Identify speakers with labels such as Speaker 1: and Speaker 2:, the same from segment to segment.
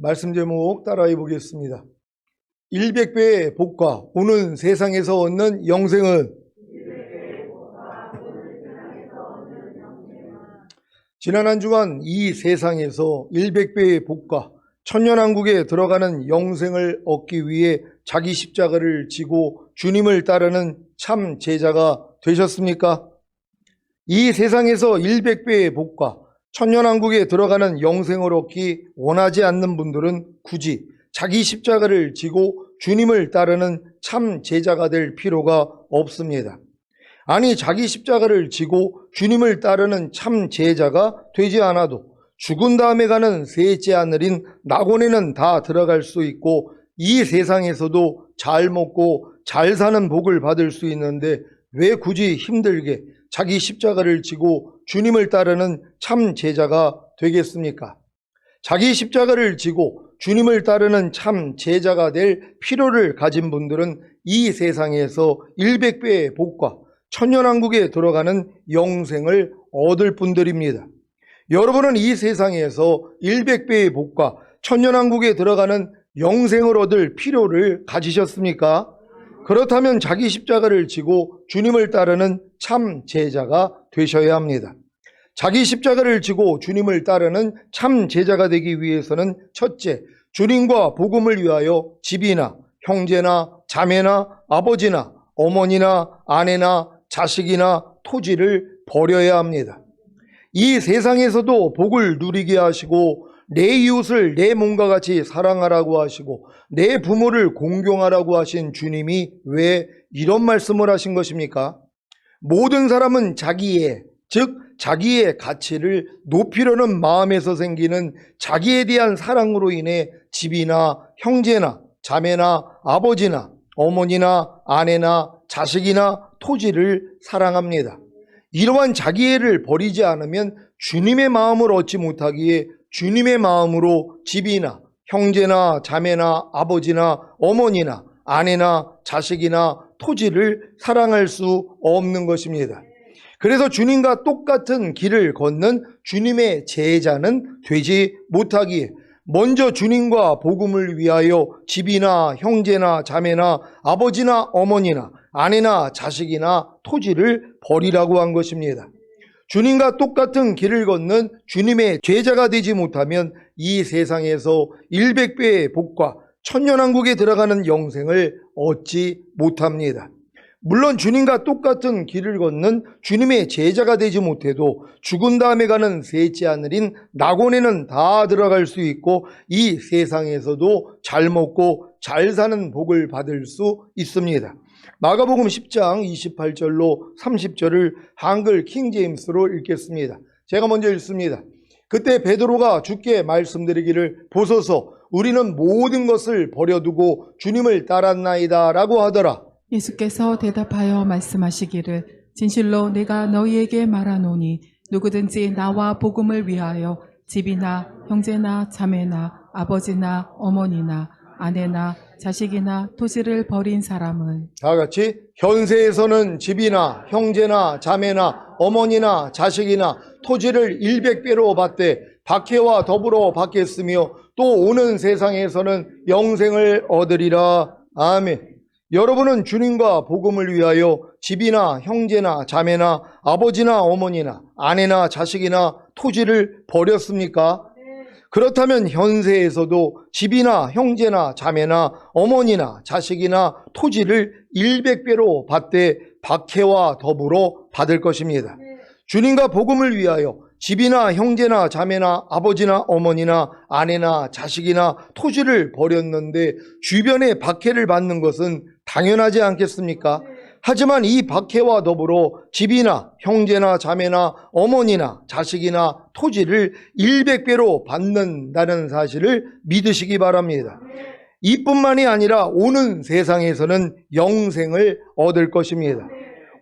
Speaker 1: 말씀 제목 따라해 보겠습니다. 100배의 복과 오는 세상에서 얻는 영생은 지난 한 주간 이 세상에서 100배의 복과 천년왕국에 들어가는 영생을 얻기 위해 자기 십자가를 지고 주님을 따르는 참 제자가 되셨습니까? 이 세상에서 100배의 복과 천년왕국에 들어가는 영생을 얻기 원하지 않는 분들은 굳이 자기 십자가를 지고 주님을 따르는 참 제자가 될 필요가 없습니다. 아니, 자기 십자가를 지고 주님을 따르는 참 제자가 되지 않아도 죽은 다음에 가는 셋째 하늘인 낙원에는 다 들어갈 수 있고 이 세상에서도 잘 먹고 잘 사는 복을 받을 수 있는데 왜 굳이 힘들게 자기 십자가를 지고 주님을 따르는 참 제자가 되겠습니까? 자기 십자가를 지고 주님을 따르는 참 제자가 될 필요를 가진 분들은 이 세상에서 100배의 복과 천년왕국에 들어가는 영생을 얻을 분들입니다. 여러분은 이 세상에서 100배의 복과 천년왕국에 들어가는 영생을 얻을 필요를 가지셨습니까? 그렇다면 자기 십자가를 지고 주님을 따르는 참 제자가 되셔야 합니다. 자기 십자가를 지고 주님을 따르는 참 제자가 되기 위해서는 첫째, 주님과 복음을 위하여 집이나 형제나 자매나 아버지나 어머니나 아내나 자식이나 토지를 버려야 합니다. 이 세상에서도 복을 누리게 하시고 내 이웃을 내 몸과 같이 사랑하라고 하시고 내 부모를 공경하라고 하신 주님이 왜 이런 말씀을 하신 것입니까? 모든 사람은 자기의, 즉 자기의 가치를 높이려는 마음에서 생기는 자기에 대한 사랑으로 인해 집이나 형제나 자매나 아버지나 어머니나 아내나 자식이나 토지를 사랑합니다. 이러한 자기애를 버리지 않으면 주님의 마음을 얻지 못하기에 주님의 마음으로 집이나 형제나 자매나 아버지나 어머니나 아내나 자식이나 토지를 사랑할 수 없는 것입니다. 그래서 주님과 똑같은 길을 걷는 주님의 제자는 되지 못하기에 먼저 주님과 복음을 위하여 집이나 형제나 자매나 아버지나 어머니나 아내나 자식이나 토지를 버리라고 한 것입니다. 주님과 똑같은 길을 걷는 주님의 제자가 되지 못하면 이 세상에서 100배의 복과 천년왕국에 들어가는 영생을 얻지 못합니다. 물론 주님과 똑같은 길을 걷는 주님의 제자가 되지 못해도 죽은 다음에 가는 셋째 하늘인 낙원에는 다 들어갈 수 있고 이 세상에서도 잘 먹고 잘 사는 복을 받을 수 있습니다. 마가복음 10장 28절로 30절을 한글 킹제임스로 읽겠습니다. 제가 먼저 읽습니다. 그때 베드로가 주께 말씀드리기를 보소서 우리는 모든 것을 버려두고 주님을 따랐나이다 라고 하더라.
Speaker 2: 예수께서 대답하여 말씀하시기를 진실로 내가 너희에게 말하노니 누구든지 나와 복음을 위하여 집이나 형제나 자매나 아버지나 어머니나 아내나 자식이나 토지를 버린 사람은
Speaker 1: 다 같이 현세에서는 집이나 형제나 자매나 어머니나 자식이나 토지를 100배로 받되 박해와 더불어 받겠으며 또 오는 세상에서는 영생을 얻으리라. 아멘. 여러분은 주님과 복음을 위하여 집이나 형제나 자매나 아버지나 어머니나 아내나 자식이나 토지를 버렸습니까? 그렇다면 현세에서도 집이나 형제나 자매나 어머니나 자식이나 토지를 100배로 받되 박해와 더불어 받을 것입니다. 주님과 복음을 위하여 집이나 형제나 자매나 아버지나 어머니나 아내나 자식이나 토지를 버렸는데 주변에 박해를 받는 것은 당연하지 않겠습니까? 하지만 이 박해와 더불어 집이나 형제나 자매나 어머니나 자식이나 토지를 100배로 받는다는 사실을 믿으시기 바랍니다. 이뿐만이 아니라 오는 세상에서는 영생을 얻을 것입니다.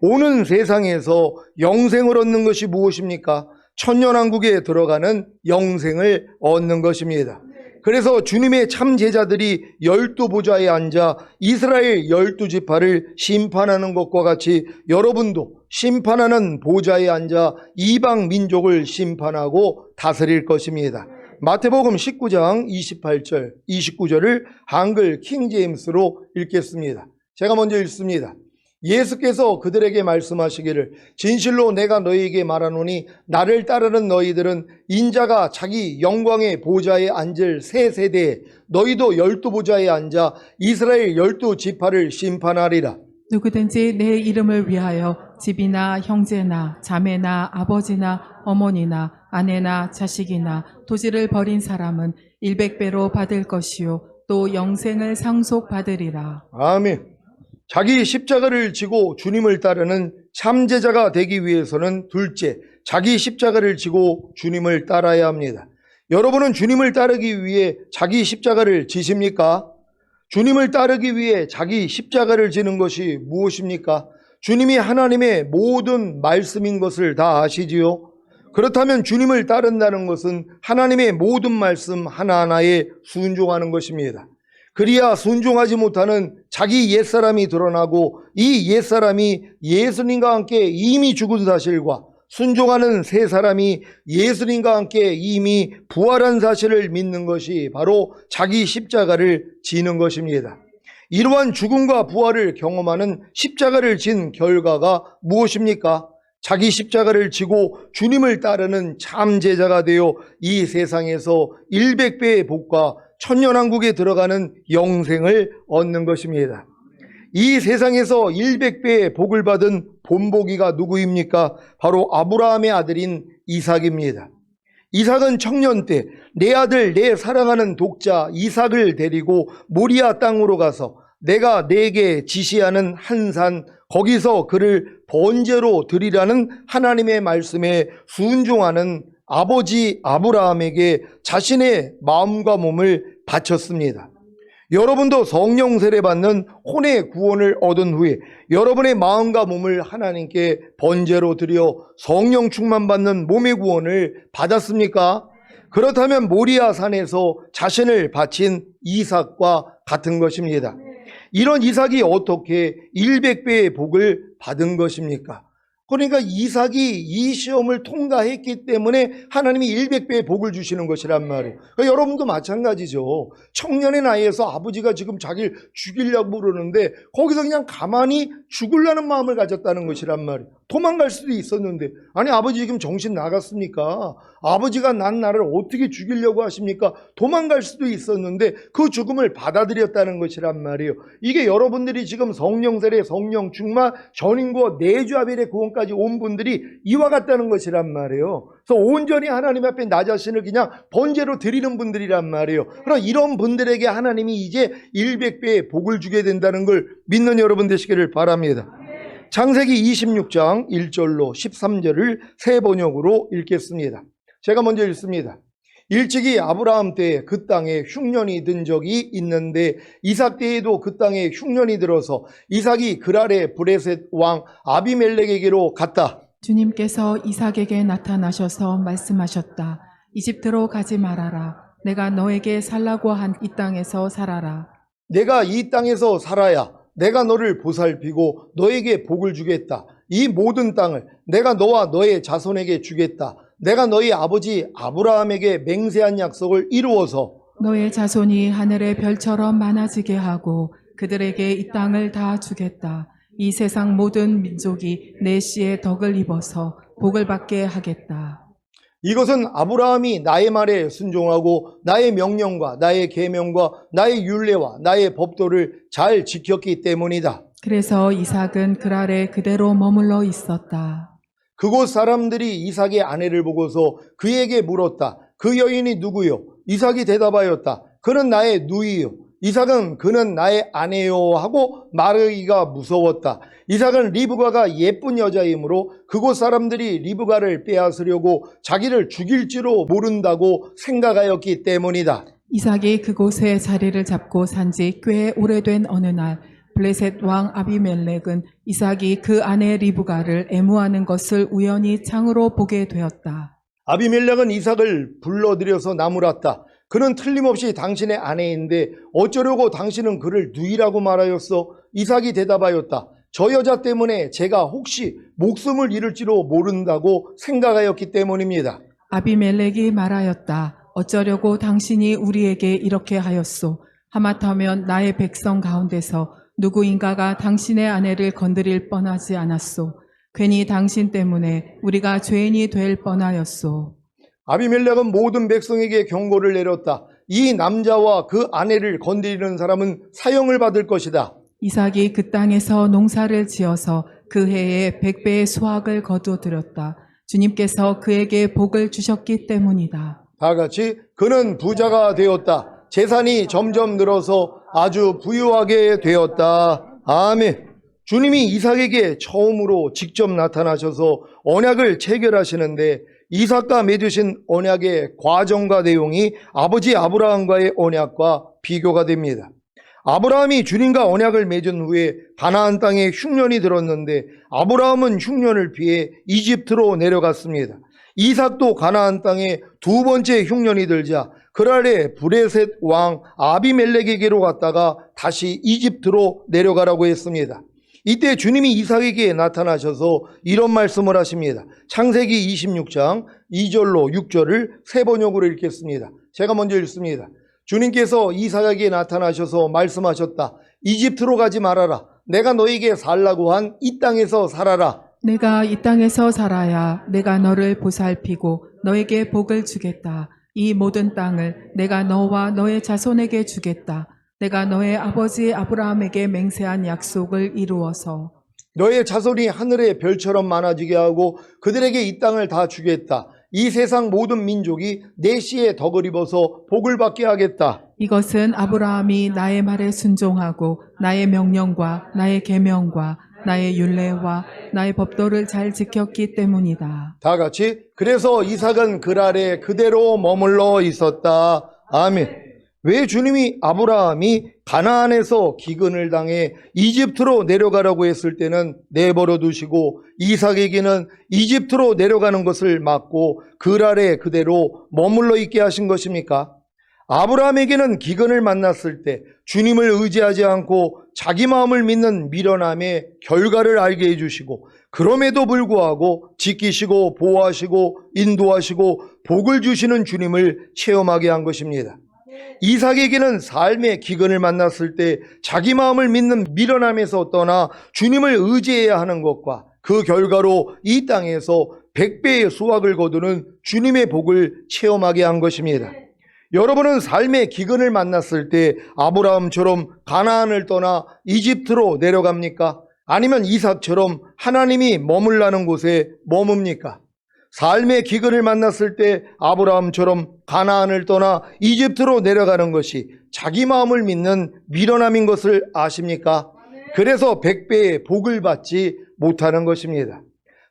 Speaker 1: 오는 세상에서 영생을 얻는 것이 무엇입니까? 천년왕국에 들어가는 영생을 얻는 것입니다. 그래서 주님의 참 제자들이 12보좌에 앉아 이스라엘 12지파를 심판하는 것과 같이 여러분도 심판하는 보좌에 앉아 이방 민족을 심판하고 다스릴 것입니다. 마태복음 19장 28절, 29절을 한글 킹제임스로 읽겠습니다. 제가 먼저 읽습니다. 예수께서 그들에게 말씀하시기를 진실로 내가 너희에게 말하노니 나를 따르는 너희들은 인자가 자기 영광의 보좌에 앉을 새 세대에 너희도 12보좌에 앉아 이스라엘 12지파를 심판하리라.
Speaker 2: 누구든지 내 이름을 위하여 집이나 형제나 자매나 아버지나 어머니나 아내나 자식이나 토지를 버린 사람은 100배로 받을 것이요 또 영생을 상속받으리라.
Speaker 1: 아멘. 자기 십자가를 지고 주님을 따르는 참제자가 되기 위해서는 둘째, 자기 십자가를 지고 주님을 따라야 합니다. 여러분은 주님을 따르기 위해 자기 십자가를 지십니까? 주님을 따르기 위해 자기 십자가를 지는 것이 무엇입니까? 주님이 하나님의 모든 말씀인 것을 다 아시지요? 그렇다면 주님을 따른다는 것은 하나님의 모든 말씀 하나하나에 순종하는 것입니다. 그리야 순종하지 못하는 자기 옛사람이 드러나고 이 옛사람이 예수님과 함께 이미 죽은 사실과 순종하는 새 사람이 예수님과 함께 이미 부활한 사실을 믿는 것이 바로 자기 십자가를 지는 것입니다. 이러한 죽음과 부활을 경험하는 십자가를 진 결과가 무엇입니까? 자기 십자가를 지고 주님을 따르는 참 제자가 되어 이 세상에서 100배의 복과 천년왕국에 들어가는 영생을 얻는 것입니다. 이 세상에서 100배의 복을 받은 본보기가 누구입니까? 바로 아브라함의 아들인 이삭입니다. 이삭은 청년 때 내 아들, 내 사랑하는 독자 이삭을 데리고 모리아 땅으로 가서 내가 내게 지시하는 한 산, 거기서 그를 번제로 드리라는 하나님의 말씀에 순종하는 아버지 아브라함에게 자신의 마음과 몸을 바쳤습니다. 여러분도 성령 세례 받는 혼의 구원을 얻은 후에 여러분의 마음과 몸을 하나님께 번제로 드려 성령 충만 받는 몸의 구원을 받았습니까? 그렇다면 모리아 산에서 자신을 바친 이삭과 같은 것입니다. 이런 이삭이 어떻게 100배의 복을 받은 것입니까? 그러니까 이삭이 이 시험을 통과했기 때문에 하나님이 100배의 복을 주시는 것이란 말이에요. 그러니까 여러분도 마찬가지죠. 청년의 나이에서 아버지가 지금 자기를 죽이려고 그러는데 거기서 그냥 가만히 죽으려는 마음을 가졌다는 것이란 말이에요. 도망갈 수도 있었는데 아니 아버지 지금 정신 나갔습니까? 아버지가 난 나를 어떻게 죽이려고 하십니까? 도망갈 수도 있었는데 그 죽음을 받아들였다는 것이란 말이에요. 이게 여러분들이 지금 성령 세례, 성령 충만, 전인과 내주아벨의 구원까지 온 분들이 이와 같다는 것이란 말이에요. 그래서 온전히 하나님 앞에 나 자신을 그냥 번제로 드리는 분들이란 말이에요. 그럼 이런 분들에게 하나님이 이제 100배의 복을 주게 된다는 걸 믿는 여러분 되시기를 바랍니다. 창세기 26장 1절로 13절을 새 번역으로 읽겠습니다. 제가 먼저 읽습니다. 일찍이 아브라함 때에 그 땅에 흉년이 든 적이 있는데 이삭 때에도 그 땅에 흉년이 들어서 이삭이 그랄의 브레셋 왕 아비멜렉에게로 갔다.
Speaker 2: 주님께서 이삭에게 나타나셔서 말씀하셨다. 이집트로 가지 말아라. 내가 너에게 살라고 한 이 땅에서 살아라.
Speaker 1: 내가 이 땅에서 살아야 내가 너를 보살피고 너에게 복을 주겠다. 이 모든 땅을 내가 너와 너의 자손에게 주겠다. 내가 너희 아버지 아브라함에게 맹세한 약속을 이루어서
Speaker 2: 너의 자손이 하늘의 별처럼 많아지게 하고 그들에게 이 땅을 다 주겠다. 이 세상 모든 민족이 내 씨의 덕을 입어서 복을 받게 하겠다.
Speaker 1: 이것은 아브라함이 나의 말에 순종하고 나의 명령과 나의 계명과 나의 율례와 나의 법도를 잘 지켰기 때문이다.
Speaker 2: 그래서 이삭은 그랄에 그대로 머물러 있었다.
Speaker 1: 그곳 사람들이 이삭의 아내를 보고서 그에게 물었다. 그 여인이 누구요? 이삭이 대답하였다. 그는 나의 누이요. 이삭은 그는 나의 아내요 하고 말하기가 무서웠다. 이삭은 리브가가 예쁜 여자이므로 그곳 사람들이 리브가를 빼앗으려고 자기를 죽일지로 모른다고 생각하였기 때문이다.
Speaker 2: 이삭이 그곳에 자리를 잡고 산 지 꽤 오래된 어느 날 블레셋 왕 아비멜렉은 이삭이 그 아내 리브가를 애무하는 것을 우연히 창으로 보게 되었다.
Speaker 1: 아비멜렉은 이삭을 불러들여서 나무랐다. 그는 틀림없이 당신의 아내인데 어쩌려고 당신은 그를 누이라고 말하였어? 이삭이 대답하였다. 저 여자 때문에 제가 혹시 목숨을 잃을지도 모른다고 생각하였기 때문입니다.
Speaker 2: 아비멜렉이 말하였다. 어쩌려고 당신이 우리에게 이렇게 하였소? 하마터면 나의 백성 가운데서 누구인가가 당신의 아내를 건드릴 뻔하지 않았소. 괜히 당신 때문에 우리가 죄인이 될 뻔하였소.
Speaker 1: 아비멜렉은 모든 백성에게 경고를 내렸다. 이 남자와 그 아내를 건드리는 사람은 사형을 받을 것이다.
Speaker 2: 이삭이 그 땅에서 농사를 지어서 그 해에 100배의 수확을 거두어들였다. 주님께서 그에게 복을 주셨기 때문이다.
Speaker 1: 다 같이 그는 부자가 되었다. 재산이 점점 늘어서 아주 부유하게 되었다. 아멘. 주님이 이삭에게 처음으로 직접 나타나셔서 언약을 체결하시는데 이삭과 맺으신 언약의 과정과 내용이 아버지 아브라함과의 언약과 비교가 됩니다. 아브라함이 주님과 언약을 맺은 후에 가나안 땅에 흉년이 들었는데 아브라함은 흉년을 피해 이집트로 내려갔습니다. 이삭도 가나안 땅에 두 번째 흉년이 들자 그날에 브레셋 왕 아비멜렉에게로 갔다가 다시 이집트로 내려가라고 했습니다. 이때 주님이 이삭에게 나타나셔서 이런 말씀을 하십니다. 창세기 26장 2절로 6절을 세 번역으로 읽겠습니다. 제가 먼저 읽습니다. 주님께서 이삭에게 나타나셔서 말씀하셨다. 이집트로 가지 말아라. 내가 너에게 살라고 한 이 땅에서 살아라.
Speaker 2: 내가 이 땅에서 살아야 내가 너를 보살피고 너에게 복을 주겠다. 이 모든 땅을 내가 너와 너의 자손에게 주겠다. 내가 너의 아버지 아브라함에게 맹세한 약속을 이루어서
Speaker 1: 너의 자손이 하늘의 별처럼 많아지게 하고 그들에게 이 땅을 다 주겠다. 이 세상 모든 민족이 내 씨에 덕을 입어서 복을 받게 하겠다.
Speaker 2: 이것은 아브라함이 나의 말에 순종하고 나의 명령과 나의 계명과 나의 율례와 나의 법도를 잘 지켰기 때문이다.
Speaker 1: 다 같이 그래서 이삭은 그랄에 그대로 머물러 있었다. 아멘. 왜 주님이 아브라함이 가나안에서 기근을 당해 이집트로 내려가라고 했을 때는 내버려 두시고 이삭에게는 이집트로 내려가는 것을 막고 그랄에 그대로 머물러 있게 하신 것입니까? 아브라함에게는 기근을 만났을 때 주님을 의지하지 않고 자기 마음을 믿는 미련함의 결과를 알게 해주시고 그럼에도 불구하고 지키시고 보호하시고 인도하시고 복을 주시는 주님을 체험하게 한 것입니다. 이삭에게는 삶의 기근을 만났을 때 자기 마음을 믿는 미련함에서 떠나 주님을 의지해야 하는 것과 그 결과로 이 땅에서 100배의 수확을 거두는 주님의 복을 체험하게 한 것입니다. 여러분은 삶의 기근을 만났을 때 아브라함처럼 가나안을 떠나 이집트로 내려갑니까? 아니면 이삭처럼 하나님이 머물라는 곳에 머뭅니까? 삶의 기근을 만났을 때 아브라함처럼 가나안을 떠나 이집트로 내려가는 것이 자기 마음을 믿는 미련함인 것을 아십니까? 그래서 100배의 복을 받지 못하는 것입니다.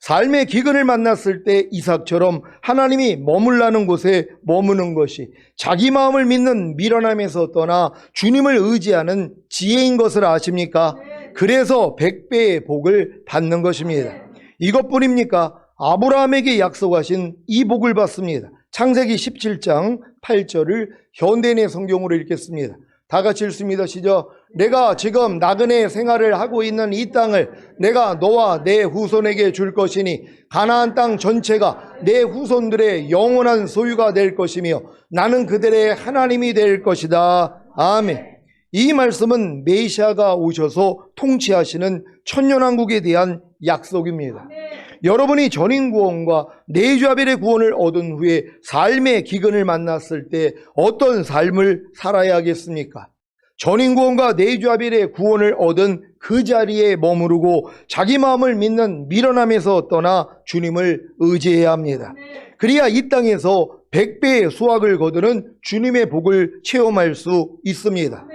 Speaker 1: 삶의 기근을 만났을 때 이삭처럼 하나님이 머물라는 곳에 머무는 것이 자기 마음을 믿는 미련함에서 떠나 주님을 의지하는 지혜인 것을 아십니까? 그래서 100배의 복을 받는 것입니다. 이것뿐입니까? 아브라함에게 약속하신 이 복을 받습니다. 창세기 17장 8절을 현대인의 성경으로 읽겠습니다. 다 같이 읽습니다. 시작. 내가 지금 나그네 생활을 하고 있는 이 땅을 내가 너와 내 후손에게 줄 것이니 가나안 땅 전체가 내 후손들의 영원한 소유가 될 것이며 나는 그들의 하나님이 될 것이다. 아멘. 이 말씀은 메시아가 오셔서 통치하시는 천년왕국에 대한 약속입니다. 여러분이 전인구원과 내주아벨의 구원을 얻은 후에 삶의 기근을 만났을 때 어떤 삶을 살아야겠습니까? 전인구원과 내주아벨의 구원을 얻은 그 자리에 머무르고 자기 마음을 믿는 미련함에서 떠나 주님을 의지해야 합니다. 그래야 이 땅에서 100배의 수확을 거두는 주님의 복을 체험할 수 있습니다.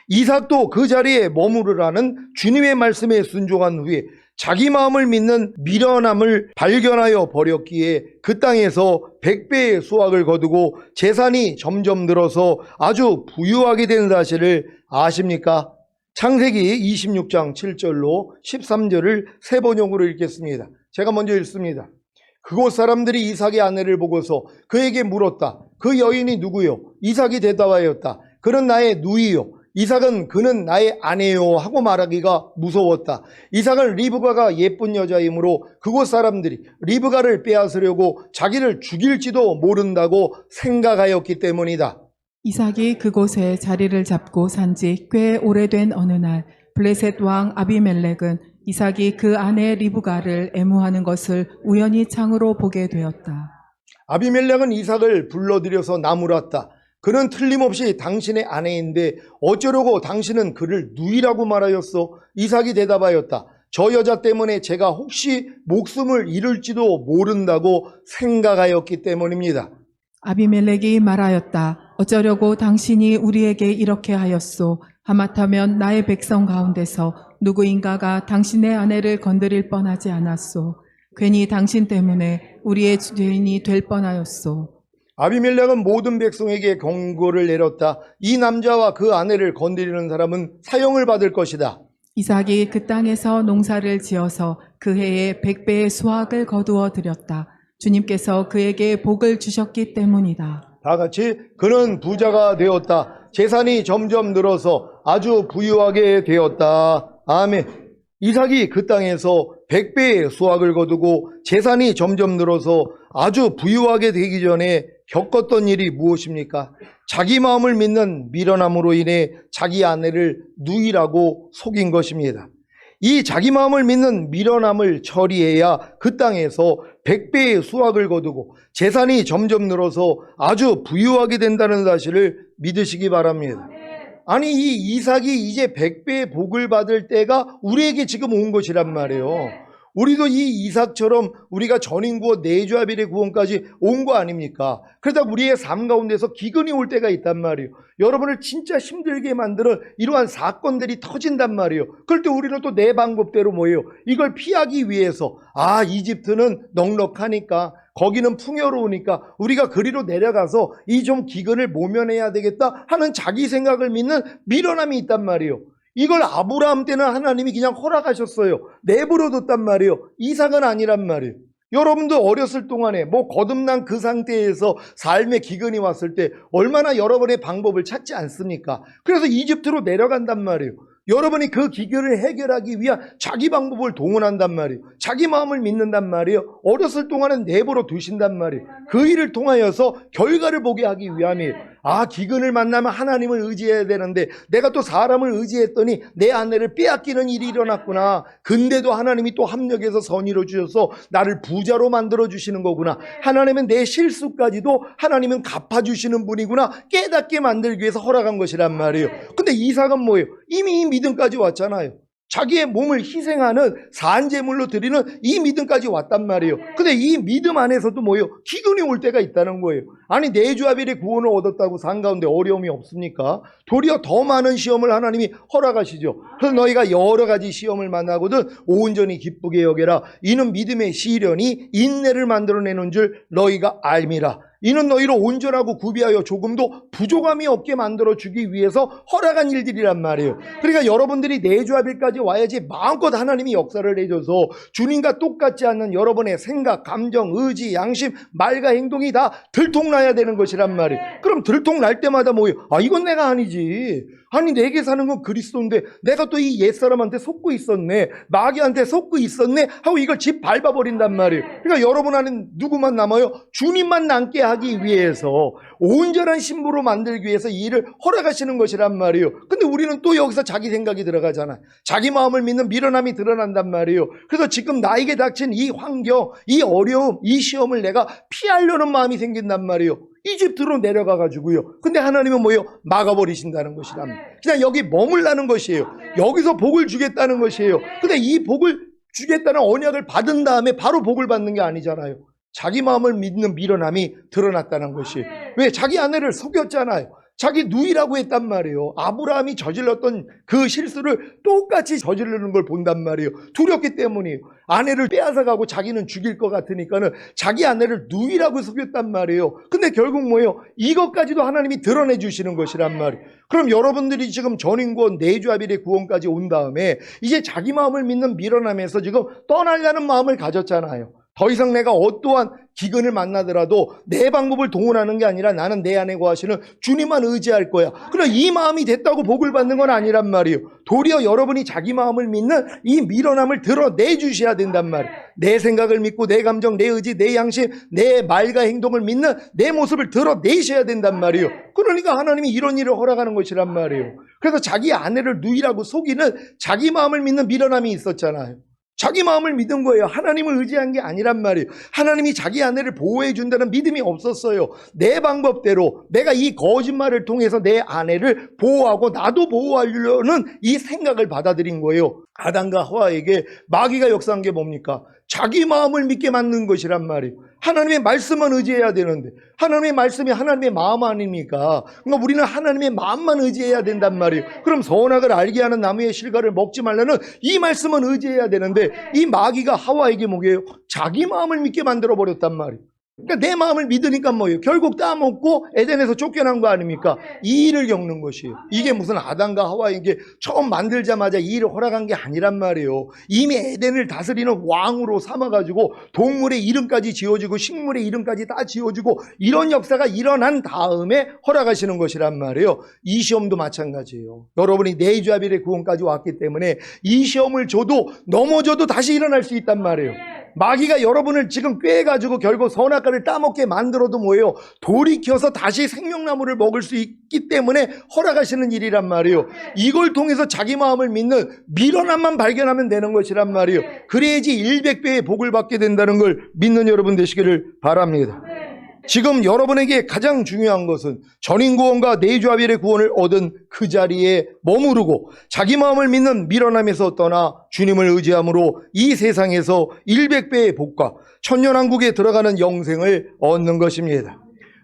Speaker 1: 이삭도 그 자리에 머무르라는 주님의 말씀에 순종한 후에 자기 마음을 믿는 미련함을 발견하여 버렸기에 그 땅에서 100배의 수확을 거두고 재산이 점점 늘어서 아주 부유하게 된 사실을 아십니까? 창세기 26장 7절로 13절을 세 번역으로 읽겠습니다. 제가 먼저 읽습니다. 그곳 사람들이 이삭의 아내를 보고서 그에게 물었다. 그 여인이 누구요? 이삭이 대답하였다. 그는 나의 누이요. 이삭은 그는 나의 아내요 하고 말하기가 무서웠다. 이삭은 리브가가 예쁜 여자이므로 그곳 사람들이 리브가를 빼앗으려고 자기를 죽일지도 모른다고 생각하였기 때문이다.
Speaker 2: 이삭이 그곳에 자리를 잡고 산 지 꽤 오래된 어느 날 블레셋 왕 아비멜렉은 이삭이 그 아내 리브가를 애무하는 것을 우연히 창으로 보게 되었다.
Speaker 1: 아비멜렉은 이삭을 불러들여서 나무랐다. 그는 틀림없이 당신의 아내인데 어쩌려고 당신은 그를 누이라고 말하였소? 이삭이 대답하였다. 저 여자 때문에 제가 혹시 목숨을 잃을지도 모른다고 생각하였기 때문입니다.
Speaker 2: 아비멜렉이 말하였다. 어쩌려고 당신이 우리에게 이렇게 하였소? 하마터면 나의 백성 가운데서 누구인가가 당신의 아내를 건드릴 뻔하지 않았소. 괜히 당신 때문에 우리의 죄인이 될 뻔하였소.
Speaker 1: 아비멜렉은 모든 백성에게 경고를 내렸다. 이 남자와 그 아내를 건드리는 사람은 사형을 받을 것이다.
Speaker 2: 이삭이 그 땅에서 농사를 지어서 그 해에 100배의 수확을 거두어 들였다. 주님께서 그에게 복을 주셨기 때문이다.
Speaker 1: 다 같이 그는 부자가 되었다. 재산이 점점 늘어서 아주 부유하게 되었다. 아멘. 이삭이 그 땅에서 100배의 수확을 거두고 재산이 점점 늘어서 아주 부유하게 되기 전에 겪었던 일이 무엇입니까? 자기 마음을 믿는 미련함으로 인해 자기 아내를 누이라고 속인 것입니다. 이 자기 마음을 믿는 미련함을 처리해야 그 땅에서 100배의 수확을 거두고 재산이 점점 늘어서 아주 부유하게 된다는 사실을 믿으시기 바랍니다. 아니, 이 이삭이 이제 100배의 복을 받을 때가 우리에게 지금 온 것이란 말이에요. 우리도 이 이삭처럼 우리가 전인구원 내주아벨의 구원까지 온 거 아닙니까? 그러다 우리의 삶 가운데서 기근이 올 때가 있단 말이에요. 여러분을 진짜 힘들게 만드는 이러한 사건들이 터진단 말이에요. 그럴 때 우리는 또 내 방법대로 뭐예요? 이걸 피하기 위해서 이집트는 넉넉하니까 거기는 풍요로우니까 우리가 그리로 내려가서 이 좀 기근을 모면해야 되겠다 하는 자기 생각을 믿는 미련함이 있단 말이에요. 이걸 아브라함 때는 하나님이 그냥 허락하셨어요. 내버려뒀단 말이에요. 이삭은 아니란 말이에요. 여러분도 어렸을 동안에 거듭난 그 상태에서 삶의 기근이 왔을 때 얼마나 여러분의 방법을 찾지 않습니까? 그래서 이집트로 내려간단 말이에요. 여러분이 그 기근을 해결하기 위한 자기 방법을 동원한단 말이에요. 자기 마음을 믿는단 말이에요. 어렸을 동안은 내버려 두신단 말이에요. 그 일을 통하여서 결과를 보게 하기 위함이에요. 기근을 만나면 하나님을 의지해야 되는데 내가 또 사람을 의지했더니 내 아내를 빼앗기는 일이 일어났구나. 근데도 하나님이 또 합력해서 선의로 주셔서 나를 부자로 만들어 주시는 거구나. 하나님은 내 실수까지도 하나님은 갚아주시는 분이구나. 깨닫게 만들기 위해서 허락한 것이란 말이에요. 근데 이삭은 뭐예요? 이미 이 믿음까지 왔잖아요. 자기의 몸을 희생하는 산제물로 드리는 이 믿음까지 왔단 말이에요. 근데 이 믿음 안에서도 뭐예요? 기근이 올 때가 있다는 거예요. 아니, 내주아벨의 구원을 얻었다고 산 가운데 어려움이 없습니까? 도리어 더 많은 시험을 하나님이 허락하시죠. 그래서 너희가 여러 가지 시험을 만나거든 온전히 기쁘게 여겨라. 이는 믿음의 시련이 인내를 만들어내는 줄 너희가 알미라. 이는 너희를 온전하고 구비하여 조금도 부족함이 없게 만들어주기 위해서 허락한 일들이란 말이에요. 그러니까 여러분들이 내주아벨까지 와야지 마음껏 하나님이 역사를 해줘서 주님과 똑같지 않는 여러분의 생각, 감정, 의지, 양심, 말과 행동이 다 들통나야 되는 것이란 말이에요. 그럼 들통날 때마다 뭐예요? 이건 내가 아니지. 아니, 내게 사는 건 그리스도인데 내가 또 이 옛사람한테 속고 있었네, 마귀한테 속고 있었네 하고 이걸 집 밟아버린단 말이에요. 그러니까 여러분 안에 누구만 남아요? 주님만 남게 하기 위해서, 온전한 신부로 만들기 위해서 이 일을 허락하시는 것이란 말이에요. 근데 우리는 또 여기서 자기 생각이 들어가잖아요. 자기 마음을 믿는 미련함이 드러난단 말이에요. 그래서 지금 나에게 닥친 이 환경, 이 어려움, 이 시험을 내가 피하려는 마음이 생긴단 말이에요. 이집트로 내려가가지고요. 근데 하나님은 뭐예요? 막아버리신다는 것이랍니다. 그냥 여기 머물라는 것이에요. 여기서 복을 주겠다는 것이에요. 근데 이 복을 주겠다는 언약을 받은 다음에 바로 복을 받는 게 아니잖아요. 자기 마음을 믿는 미련함이 드러났다는 것이. 왜? 자기 아내를 속였잖아요. 자기 누이라고 했단 말이에요. 아브라함이 저질렀던 그 실수를 똑같이 저지르는 걸 본단 말이에요. 두렵기 때문이에요. 아내를 빼앗아가고 자기는 죽일 것 같으니까는 자기 아내를 누이라고 속였단 말이에요. 근데 결국 뭐예요? 이것까지도 하나님이 드러내 주시는 것이란 말이에요. 그럼 여러분들이 지금 전인구원 내주아벨의 구원까지 온 다음에 이제 자기 마음을 믿는 미련함에서 지금 떠나려는 마음을 가졌잖아요. 더 이상 내가 어떠한 기근을 만나더라도 내 방법을 동원하는 게 아니라 나는 내 안에 거하시는 주님만 의지할 거야. 그러나 이 마음이 됐다고 복을 받는 건 아니란 말이에요. 도리어 여러분이 자기 마음을 믿는 이 미련함을 드러내 주셔야 된단 말이에요. 내 생각을 믿고 내 감정, 내 의지, 내 양심, 내 말과 행동을 믿는 내 모습을 드러내셔야 된단 말이에요. 그러니까 하나님이 이런 일을 허락하는 것이란 말이에요. 그래서 자기 아내를 누이라고 속이는 자기 마음을 믿는 미련함이 있었잖아요. 자기 마음을 믿은 거예요. 하나님을 의지한 게 아니란 말이에요. 하나님이 자기 아내를 보호해 준다는 믿음이 없었어요. 내 방법대로 내가 이 거짓말을 통해서 내 아내를 보호하고 나도 보호하려는 이 생각을 받아들인 거예요. 아담과 하와에게 마귀가 역사한 게 뭡니까? 자기 마음을 믿게 만든 것이란 말이에요. 하나님의 말씀만 의지해야 되는데 하나님의 말씀이 하나님의 마음 아닙니까? 그러니까 우리는 하나님의 마음만 의지해야 된단 말이에요. 그럼 선악을 알게 하는 나무의 실과를 먹지 말라는 이 말씀은 의지해야 되는데 이 마귀가 하와에게 뭐예요? 자기 마음을 믿게 만들어 버렸단 말이에요. 그러니까 내 마음을 믿으니까 뭐예요? 결국 따먹고 에덴에서 쫓겨난 거 아닙니까? 이 일을 겪는 것이에요. 이게 무슨 아담과 하와에게 처음 만들자마자 이 일을 허락한 게 아니란 말이에요. 이미 에덴을 다스리는 왕으로 삼아가지고 동물의 이름까지 지어지고 식물의 이름까지 다 지어지고 이런 역사가 일어난 다음에 허락하시는 것이란 말이에요. 이 시험도 마찬가지예요. 여러분이 내주아벨의 구원까지 왔기 때문에 이 시험을 줘도 넘어져도 다시 일어날 수 있단 말이에요. 마귀가 여러분을 지금 꾀가지고 결국 선악과를 따먹게 만들어도 뭐예요? 돌이켜서 다시 생명나무를 먹을 수 있기 때문에 허락하시는 일이란 말이에요. 이걸 통해서 자기 마음을 믿는 미련함만 발견하면 되는 것이란 말이에요. 그래야지 100배의 복을 받게 된다는 걸 믿는 여러분 되시기를 바랍니다. 지금 여러분에게 가장 중요한 것은 전인구원과 내주아벨의 구원을 얻은 그 자리에 머무르고 자기 마음을 믿는 미련함에서 떠나 주님을 의지함으로 이 세상에서 100배의 복과 천년왕국에 들어가는 영생을 얻는 것입니다.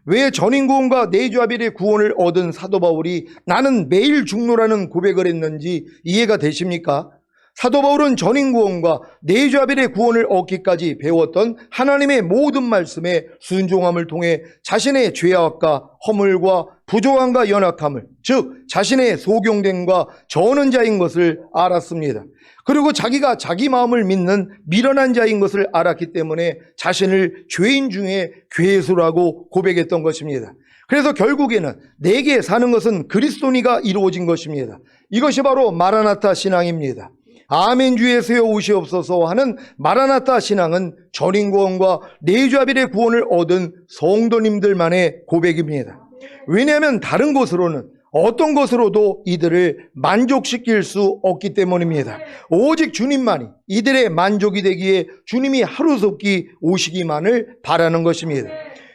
Speaker 1: 왜 전인구원과 내주아벨의 구원을 얻은 사도 바울이 나는 매일 죽노라는 고백을 했는지 이해가 되십니까? 사도 바울은 전인구원과 내주아벨의 구원을 얻기까지 배웠던 하나님의 모든 말씀에 순종함을 통해 자신의 죄악과 허물과 부족함과 연약함을, 즉 자신의 소경됨과 저는 자인 것을 알았습니다. 그리고 자기가 자기 마음을 믿는 미련한 자인 것을 알았기 때문에 자신을 죄인 중에 괴수라고 고백했던 것입니다. 그래서 결국에는 내게 사는 것은 그리스도니가 이루어진 것입니다. 이것이 바로 마라나타 신앙입니다. 아멘 주 예수여 오시옵소서 하는 마라나타 신앙은 전인구원과 내주아벨의 구원을 얻은 성도님들만의 고백입니다. 왜냐하면 다른 것으로는 어떤 것으로도 이들을 만족시킬 수 없기 때문입니다. 오직 주님만이 이들의 만족이 되기에 주님이 하루속히 오시기만을 바라는 것입니다.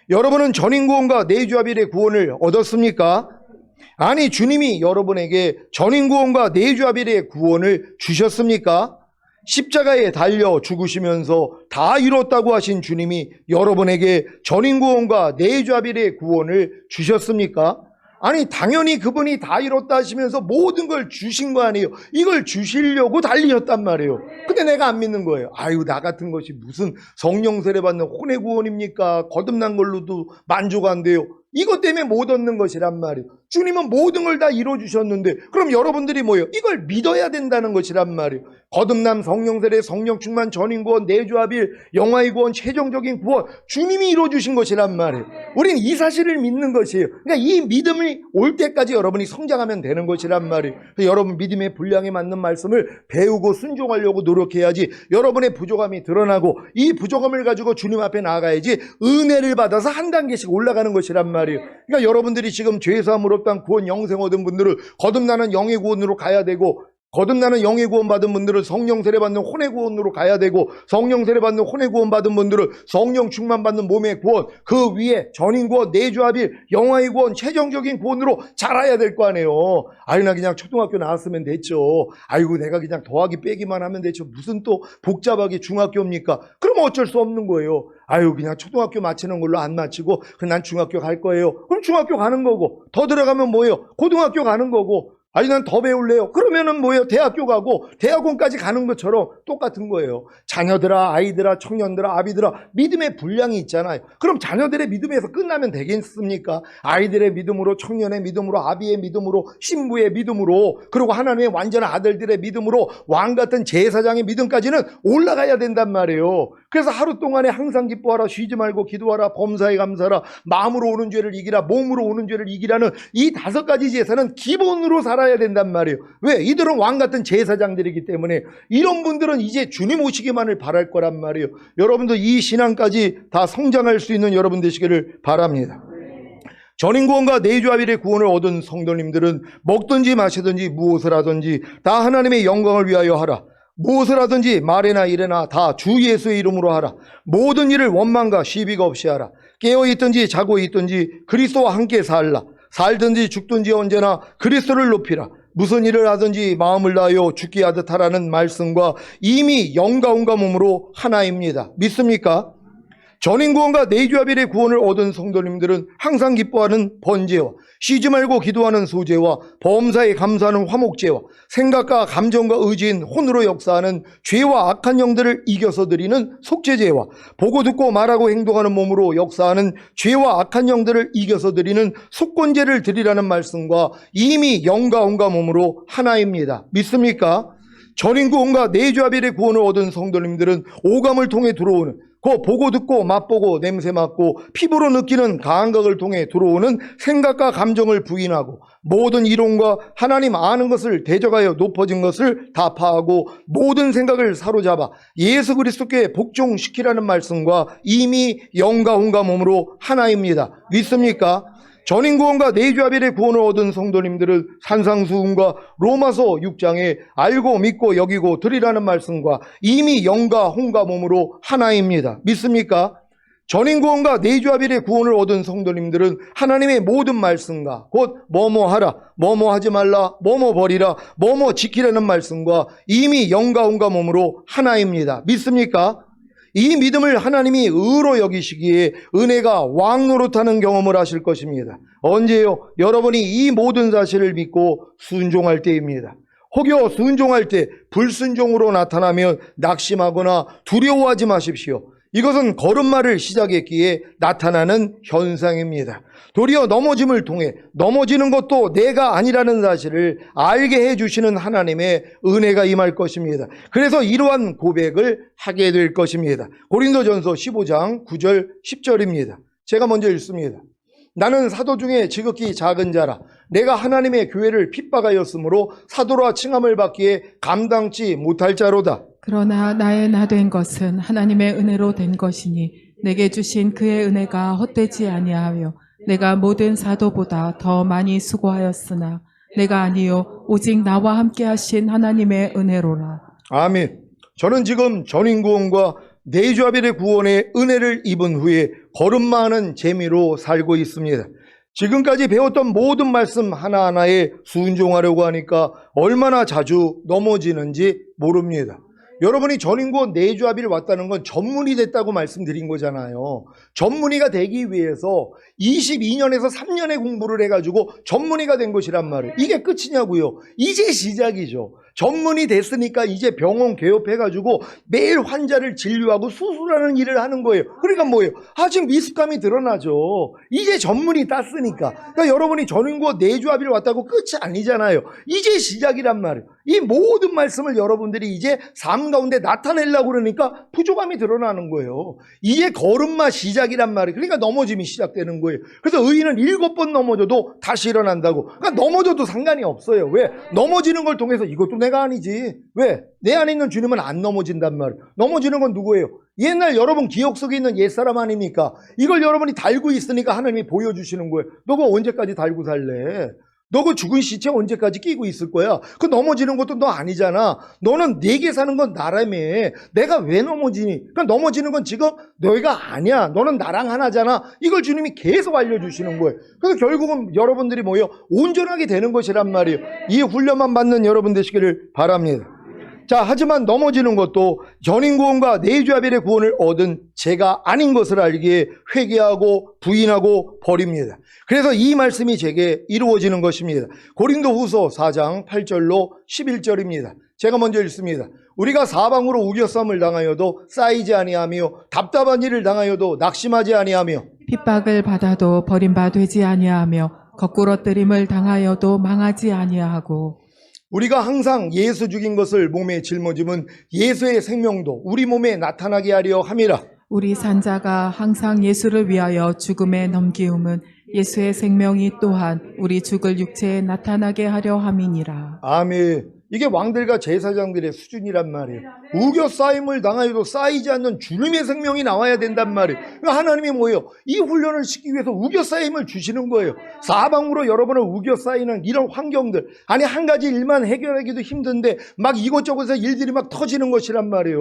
Speaker 1: 여러분은 전인구원과 내주아벨의 구원을 얻었습니까? 아니, 주님이 여러분에게 전인구원과 내주아벨의 구원을 주셨습니까? 십자가에 달려 죽으시면서 다 이뤘다고 하신 주님이 여러분에게 전인구원과 내주아벨의 구원을 주셨습니까? 아니, 당연히 그분이 다 이뤘다 하시면서 모든 걸 주신 거 아니에요. 이걸 주시려고 달리셨단 말이에요. 근데 내가 안 믿는 거예요. 아유, 나 같은 것이 무슨 성령 세례 받는 혼의 구원입니까? 거듭난 걸로도 만족 안 돼요. 이것 때문에 못 얻는 것이란 말이에요. 주님은 모든 걸 다 이뤄주셨는데 그럼 여러분들이 뭐예요? 이걸 믿어야 된다는 것이란 말이에요. 거듭남, 성령세례, 성령 충만, 전인구원, 내주아벨, 영화의 구원, 최종적인 구원 주님이 이뤄주신 것이란 말이에요. 우리는 이 사실을 믿는 것이에요. 그러니까 이 믿음이 올 때까지 여러분이 성장하면 되는 것이란 말이에요. 여러분 믿음의 분량에 맞는 말씀을 배우고 순종하려고 노력해야지 여러분의 부족함이 드러나고 이 부족함을 가지고 주님 앞에 나아가야지 은혜를 받아서 한 단계씩 올라가는 것이란 말이에요. 그러니까 여러분들이 지금 죄사함으로 땅 구원 영생 얻은 분들은 거듭나는 영의 구원으로 가야 되고 거듭나는 영의 구원 받은 분들은 성령 세례 받는 혼의 구원으로 가야 되고 성령 세례 받는 혼의 구원 받은 분들은 성령 충만 받는 몸의 구원 그 위에 전인 구원, 내주아벨, 영화의 구원, 최종적인 구원으로 자라야 될 거 아니에요. 아유 나 그냥 초등학교 나왔으면 됐죠. 아이고 내가 그냥 더하기 빼기만 하면 됐죠. 무슨 또 복잡하게 중학교입니까? 그럼 어쩔 수 없는 거예요. 아유 그냥 초등학교 마치는 걸로 안 마치고 그럼 난 중학교 갈 거예요. 그럼 중학교 가는 거고 더 들어가면 뭐예요? 고등학교 가는 거고 아니 난 더 배울래요. 그러면은 뭐예요? 대학교 가고 대학원까지 가는 것처럼 똑같은 거예요. 자녀들아, 아이들아, 청년들아, 아비들아, 믿음의 분량이 있잖아요. 그럼 자녀들의 믿음에서 끝나면 되겠습니까? 아이들의 믿음으로, 청년의 믿음으로, 아비의 믿음으로, 신부의 믿음으로, 그리고 하나님의 완전한 아들들의 믿음으로 왕 같은 제사장의 믿음까지는 올라가야 된단 말이에요. 그래서 하루 동안에 항상 기뻐하라, 쉬지 말고 기도하라, 범사에 감사하라, 마음으로 오는 죄를 이기라, 몸으로 오는 죄를 이기라는 이 5가지 제사는 기본으로 살아야 된단 말이에요. 왜? 이들은 왕 같은 제사장들이기 때문에 이런 분들은 이제 주님 오시기만을 바랄 거란 말이에요. 여러분도 이 신앙까지 다 성장할 수 있는 여러분 되시기를 바랍니다. 전인구원과 내주아빌의 구원을 얻은 성도님들은 먹든지 마시든지 무엇을 하든지 다 하나님의 영광을 위하여 하라. 무엇을 하든지 말이나 일이나 다 주 예수의 이름으로 하라. 모든 일을 원망과 시비가 없이 하라. 깨어 있든지 자고 있든지 그리스도와 함께 살라. 살든지 죽든지 언제나 그리스도를 높이라. 무슨 일을 하든지 마음을 다하여 죽게 하듯 하라는 말씀과 이미 영과 온과 몸으로 하나입니다. 믿습니까? 전인구원과 내주아빌의 구원을 얻은 성도님들은 항상 기뻐하는 번제와 쉬지 말고 기도하는 소제와 범사에 감사하는 화목제와 생각과 감정과 의지인 혼으로 역사하는 죄와 악한 영들을 이겨서 드리는 속죄제와 보고 듣고 말하고 행동하는 몸으로 역사하는 죄와 악한 영들을 이겨서 드리는 속건제를 드리라는 말씀과 이미 영과 온과 몸으로 하나입니다. 믿습니까? 전인구원과 내주아빌의 구원을 얻은 성도님들은 오감을 통해 들어오는 그 보고 듣고 맛보고 냄새 맡고 피부로 느끼는 감각을 통해 들어오는 생각과 감정을 부인하고 모든 이론과 하나님 아는 것을 대적하여 높아진 것을 다 파하고 모든 생각을 사로잡아 예수 그리스도께 복종시키라는 말씀과 이미 영과 온과 몸으로 하나입니다. 믿습니까? 전인구원과 내주아빌의 구원을 얻은 성도님들은 산상수훈과 로마서 6장에 알고 믿고 여기고 드리라는 말씀과 이미 영과 혼과 몸으로 하나입니다. 믿습니까? 전인구원과 내주아빌의 구원을 얻은 성도님들은 하나님의 모든 말씀과 곧 뭐뭐 하라, 뭐뭐 하지 말라, 뭐뭐 버리라, 뭐뭐 지키라는 말씀과 이미 영과 온과 몸으로 하나입니다. 믿습니까? 이 믿음을 하나님이 의로 여기시기에 은혜가 왕노릇하는 경험을 하실 것입니다. 언제요? 여러분이 이 모든 사실을 믿고 순종할 때입니다. 혹여 순종할 때 불순종으로 나타나면 낙심하거나 두려워하지 마십시오. 이것은 걸음마를 시작했기에 나타나는 현상입니다. 도리어 넘어짐을 통해 넘어지는 것도 내가 아니라는 사실을 알게 해주시는 하나님의 은혜가 임할 것입니다. 그래서 이러한 고백을 하게 될 것입니다. 고린도전서 15장 9절 10절입니다. 제가 먼저 읽습니다. 나는 사도 중에 지극히 작은 자라. 내가 하나님의 교회를 핍박하였으므로 사도라 칭함을 받기에 감당치 못할 자로다.
Speaker 2: 그러나 나의 나 된 것은 하나님의 은혜로 된 것이니 내게 주신 그의 은혜가 헛되지 아니하여 내가 모든 사도보다 더 많이 수고하였으나 내가 아니요 오직 나와 함께 하신 하나님의 은혜로라.
Speaker 1: 아멘. 저는 지금 전인구원과 내주아빌의 구원의 은혜를 입은 후에 걸음마하는 재미로 살고 있습니다. 지금까지 배웠던 모든 말씀 하나하나에 순종하려고 하니까 얼마나 자주 넘어지는지 모릅니다. 여러분이 전인구원 내주아빌 왔다는 건 전문의 됐다고 말씀드린 거잖아요. 전문의가 되기 위해서 22년에서 3년의 공부를 해가지고 전문의가 된 것이란 말이에요. 이게 끝이냐고요. 이제 시작이죠. 전문의 됐으니까 이제 병원 개업해가지고 매일 환자를 진료하고 수술하는 일을 하는 거예요. 그러니까 뭐예요? 지금 미숙함이 드러나죠. 이제 전문의 땄으니까. 그러니까 여러분이 전인구원 내주아빌 왔다고 끝이 아니잖아요. 이제 시작이란 말이에요. 이 모든 말씀을 여러분들이 이제 삶 가운데 나타내려고 그러니까 부족함이 드러나는 거예요. 이게 걸음마 시작이란 말이에요. 그러니까 넘어짐이 시작되는 거예요. 그래서 의인은 7번 넘어져도 다시 일어난다고. 그러니까 넘어져도 상관이 없어요. 왜? 넘어지는 걸 통해서 이것도 내가 아니지. 왜? 내 안에 있는 주님은 안 넘어진단 말이에요. 넘어지는 건 누구예요? 옛날 여러분 기억 속에 있는 옛사람 아닙니까? 이걸 여러분이 달고 있으니까 하나님이 보여주시는 거예요. 너 그거 언제까지 달고 살래? 너 그 죽은 시체 언제까지 끼고 있을 거야? 그 넘어지는 것도 너 아니잖아. 너는 내게 사는 건 나라며. 내가 왜 넘어지니? 그러니까 넘어지는 건 지금 너희가 아니야. 너는 나랑 하나잖아. 이걸 주님이 계속 알려주시는 거예요. 그래서 결국은 여러분들이 온전하게 되는 것이란 말이에요. 이 훈련만 받는 여러분 되시기를 바랍니다. 자, 하지만 넘어지는 것도 전인 구원과 내주 아벨의 구원을 얻은 제가 아닌 것을 알기에 회개하고 부인하고 버립니다. 그래서 이 말씀이 제게 이루어지는 것입니다. 고린도후서 4장 8절로 11절입니다. 제가 먼저 읽습니다. 우리가 사방으로 우겨쌈을 당하여도 쌓이지 아니하며 답답한 일을 당하여도 낙심하지 아니하며
Speaker 2: 핍박을 받아도 버림받지 아니하며 거꾸러뜨림을 당하여도 망하지 아니하고
Speaker 1: 우리가 항상 예수 죽인 것을 몸에 짊어짐은 예수의 생명도 우리 몸에 나타나게 하려 함이라.
Speaker 2: 우리 산자가 항상 예수를 위하여 죽음에 넘기움은 예수의 생명이 또한 우리 죽을 육체에 나타나게 하려 함이니라.
Speaker 1: 아멘. 이게 왕들과 제사장들의 수준이란 말이에요. 우겨 쌓임을 당하여도 쌓이지 않는 주님의 생명이 나와야 된단 말이에요. 그러니까 하나님이 뭐예요? 이 훈련을 시키기 위해서 우겨 쌓임을 주시는 거예요. 사방으로 여러분을 우겨 쌓이는 이런 환경들, 아니 한 가지 일만 해결하기도 힘든데 막 이곳저곳에서 일들이 막 터지는 것이란 말이에요.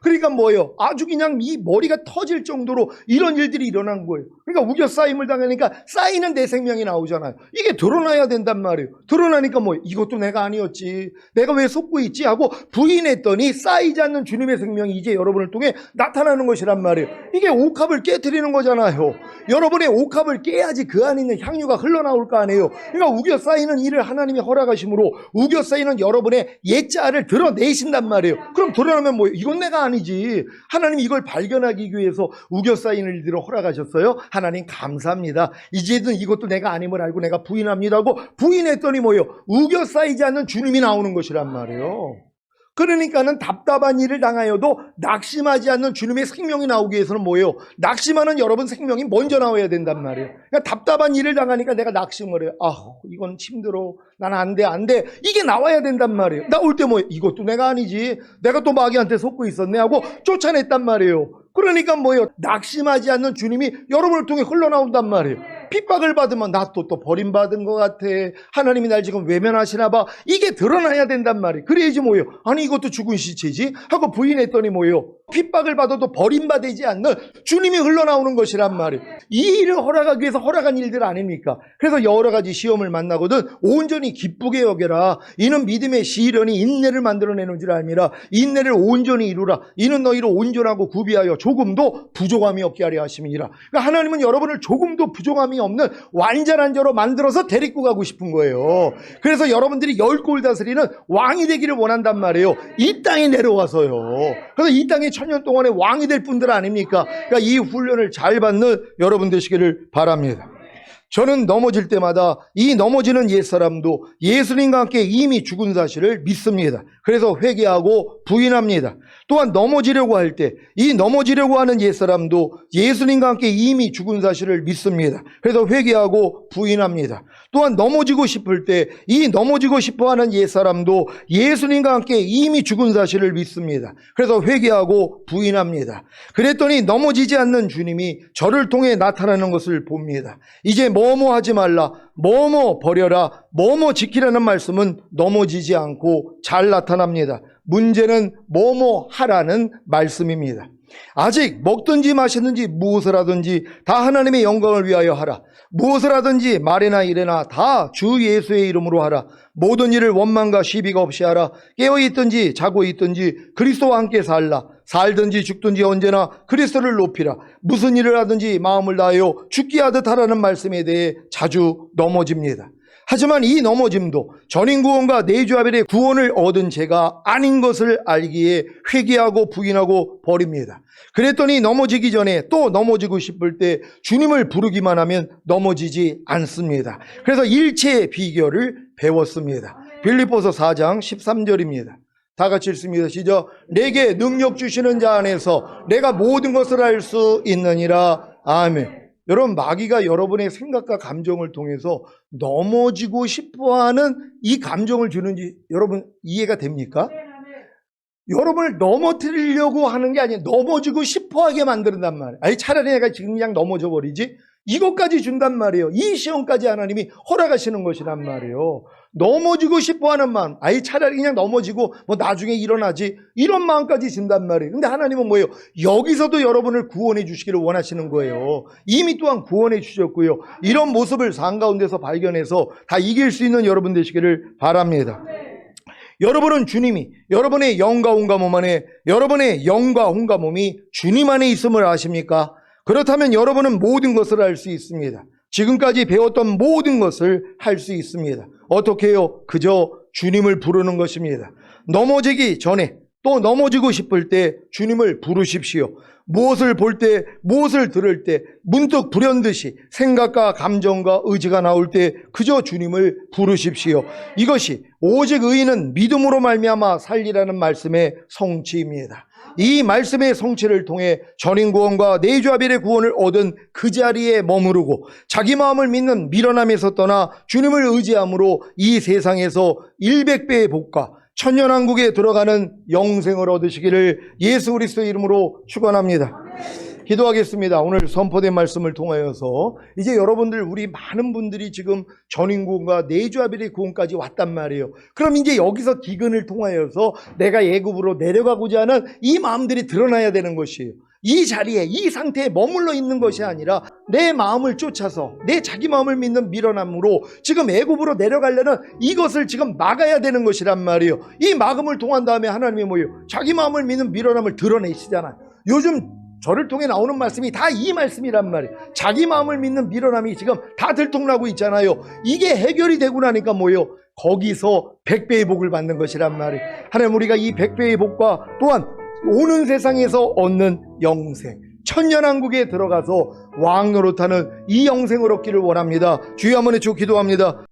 Speaker 1: 그러니까 뭐예요? 아주 그냥 이 머리가 터질 정도로 이런 일들이 일어난 거예요. 그러니까 우겨 쌓임을 당하니까 쌓이는 내 생명이 나오잖아요. 이게 드러나야 된단 말이에요. 드러나니까 뭐 이것도 내가 아니었지, 내가 왜 속고 있지 하고 부인했더니 쌓이지 않는 주님의 생명이 이제 여러분을 통해 나타나는 것이란 말이에요. 이게 옥합을 깨트리는 거잖아요. 여러분의 옥합을 깨야지 그 안에 있는 향유가 흘러나올 거 아니에요. 그러니까 우겨 쌓이는 일을 하나님이 허락하심으로 우겨 쌓이는 여러분의 옛자를 드러내신단 말이에요. 그럼 드러나면 뭐예요? 이건 내가 아니지. 하나님이 이걸 발견하기 위해서 우겨 쌓이는 일들을 허락하셨어요. 하나님 감사합니다. 이제는 이것도 내가 아님을 알고 내가 부인합니다 하고 부인했더니 뭐예요? 우겨 쌓이지 않는 주님이 나오는 것이란 말이에요. 그러니까는 답답한 일을 당하여도 낙심하지 않는 주님의 생명이 나오기 위해서는 뭐예요? 낙심하는 여러분 생명이 먼저 나와야 된단 말이에요. 그러니까 답답한 일을 당하니까 내가 낙심을 해요. 아, 이건 힘들어. 난 안 돼, 안 돼. 이게 나와야 된단 말이에요. 나올 때 뭐예요? 이것도 내가 아니지. 내가 또 마귀한테 속고 있었네 하고 쫓아냈단 말이에요. 그러니까 뭐예요? 낙심하지 않는 주님이 여러분을 통해 흘러나온단 말이에요. 핍박을 받으면 나 또 버림받은 것 같아. 하나님이 날 지금 외면하시나 봐. 이게 드러나야 된단 말이에요. 그래야지 뭐예요? 아니 이것도 죽은 시체지? 하고 부인했더니 뭐예요? 핍박을 받아도 버림받지 않는 주님이 흘러나오는 것이란 말이에요. 이 일을 허락하기 위해서 허락한 일들 아닙니까? 그래서 여러 가지 시험을 만나거든 온전히 기쁘게 여겨라. 이는 믿음의 시련이 인내를 만들어내는 줄 알미라. 인내를 온전히 이루라. 이는 너희를 온전하고 구비하여 조금도 부족함이 없게 하려 하심이니라. 그러니까 하나님은 여러분을 조금도 부족함이 없는 완전한 자로 만들어서 데리고 가고 싶은 거예요. 그래서 여러분들이 10골 다스리는 왕이 되기를 원한단 말이에요. 이 땅에 내려와서요. 그래서 이 땅에 천년 동안의 왕이 될 분들 아닙니까? 그러니까 이 훈련을 잘 받는 여러분 되시기를 바랍니다. 저는 넘어질 때마다 이 넘어지는 옛사람도 예수님과 함께 이미 죽은 사실을 믿습니다. 그래서 회개하고 부인합니다. 또한 넘어지려고 할 때 이 넘어지려고 하는 옛사람도 예수님과 함께 이미 죽은 사실을 믿습니다. 그래서 회개하고 부인합니다. 또한 넘어지고 싶을 때 이 넘어지고 싶어하는 옛사람도 예수님과 함께 이미 죽은 사실을 믿습니다. 그래서 회개하고 부인합니다. 그랬더니 넘어지지 않는 주님이 저를 통해 나타나는 것을 봅니다. 이제 뭐뭐 하지 말라, 뭐뭐 버려라, 뭐뭐 지키라는 말씀은 넘어지지 않고 잘 나타납니다. 문제는 뭐뭐 하라는 말씀입니다. 아직 먹든지 마시든지 무엇을 하든지 다 하나님의 영광을 위하여 하라. 무엇을 하든지 말이나 일이나 다 주 예수의 이름으로 하라. 모든 일을 원망과 시비가 없이 하라. 깨어있든지 자고 있든지 그리스도와 함께 살라. 살든지 죽든지 언제나 그리스도를 높이라. 무슨 일을 하든지 마음을 다하여 죽게 하듯 하라는 말씀에 대해 자주 넘어집니다. 하지만 이 넘어짐도 전인 구원과 내주 아벨의 구원을 얻은 제가 아닌 것을 알기에 회개하고 부인하고 버립니다. 그랬더니 넘어지기 전에 또 넘어지고 싶을 때 주님을 부르기만 하면 넘어지지 않습니다. 그래서 일체의 비결을 배웠습니다. 빌립보서 4장 13절입니다. 다 같이 읽습니다. 시작. 내게 능력 주시는 자 안에서 내가 모든 것을 할 수 있느니라. 아멘. 여러분, 마귀가 여러분의 생각과 감정을 통해서 넘어지고 싶어하는 이 감정을 주는지 여러분 이해가 됩니까? 여러분을 넘어뜨리려고 하는 게 아니에요. 넘어지고 싶어하게 만든단 말이에요. 아니 차라리 내가 지금 그냥 넘어져 버리지. 이것까지 준단 말이에요. 이 시험까지 하나님이 허락하시는 것이란 말이에요. 넘어지고 싶어하는 마음, 아예 차라리 그냥 넘어지고 뭐 나중에 일어나지, 이런 마음까지 준단 말이에요. 근데 하나님은 뭐예요? 여기서도 여러분을 구원해 주시기를 원하시는 거예요. 이미 또한 구원해 주셨고요. 이런 모습을 삶 가운데서 발견해서 다 이길 수 있는 여러분 되시기를 바랍니다. 여러분은 주님이 여러분의 영과 혼과 몸 안에, 여러분의 영과 혼과 몸이 주님 안에 있음을 아십니까? 그렇다면 여러분은 모든 것을 할 수 있습니다. 지금까지 배웠던 모든 것을 할 수 있습니다. 어떻게 해요? 그저 주님을 부르는 것입니다. 넘어지기 전에, 또 넘어지고 싶을 때 주님을 부르십시오. 무엇을 볼 때, 무엇을 들을 때, 문득 불현듯이 생각과 감정과 의지가 나올 때 그저 주님을 부르십시오. 이것이 오직 의인은 믿음으로 말미암아 살리라는 말씀의 성취입니다. 이 말씀의 성취를 통해 전인구원과 내주아벨의 구원을 얻은 그 자리에 머무르고 자기 마음을 믿는 미련함에서 떠나 주님을 의지함으로 이 세상에서 100배의 복과 천년왕국에 들어가는 영생을 얻으시기를 예수 그리스도의 이름으로 축원합니다. 기도하겠습니다. 오늘 선포된 말씀을 통하여서 이제 여러분들, 우리 많은 분들이 지금 전인구원과 내주아벨의 구원까지 왔단 말이에요. 그럼 이제 여기서 기근을 통하여서 내가 애굽으로 내려가고자 하는 이 마음들이 드러나야 되는 것이에요. 이 자리에, 이 상태에 머물러 있는 것이 아니라 내 마음을 쫓아서 내 자기 마음을 믿는 미련함으로 지금 애굽으로 내려가려는 이것을 지금 막아야 되는 것이란 말이에요. 이 막음을 통한 다음에 하나님이 뭐예요? 자기 마음을 믿는 미련함을 드러내시잖아요. 요즘 저를 통해 나오는 말씀이 다 이 말씀이란 말이에요. 자기 마음을 믿는 미련함이 지금 다 들통나고 있잖아요. 이게 해결이 되고 나니까 뭐예요? 거기서 100배의 복을 받는 것이란 말이에요. 하나님, 우리가 이 100배의 복과 또한 오는 세상에서 얻는 영생, 천년왕국에 들어가서 왕 노릇하는 이 영생을 얻기를 원합니다. 주여 한번 해주고 기도합니다.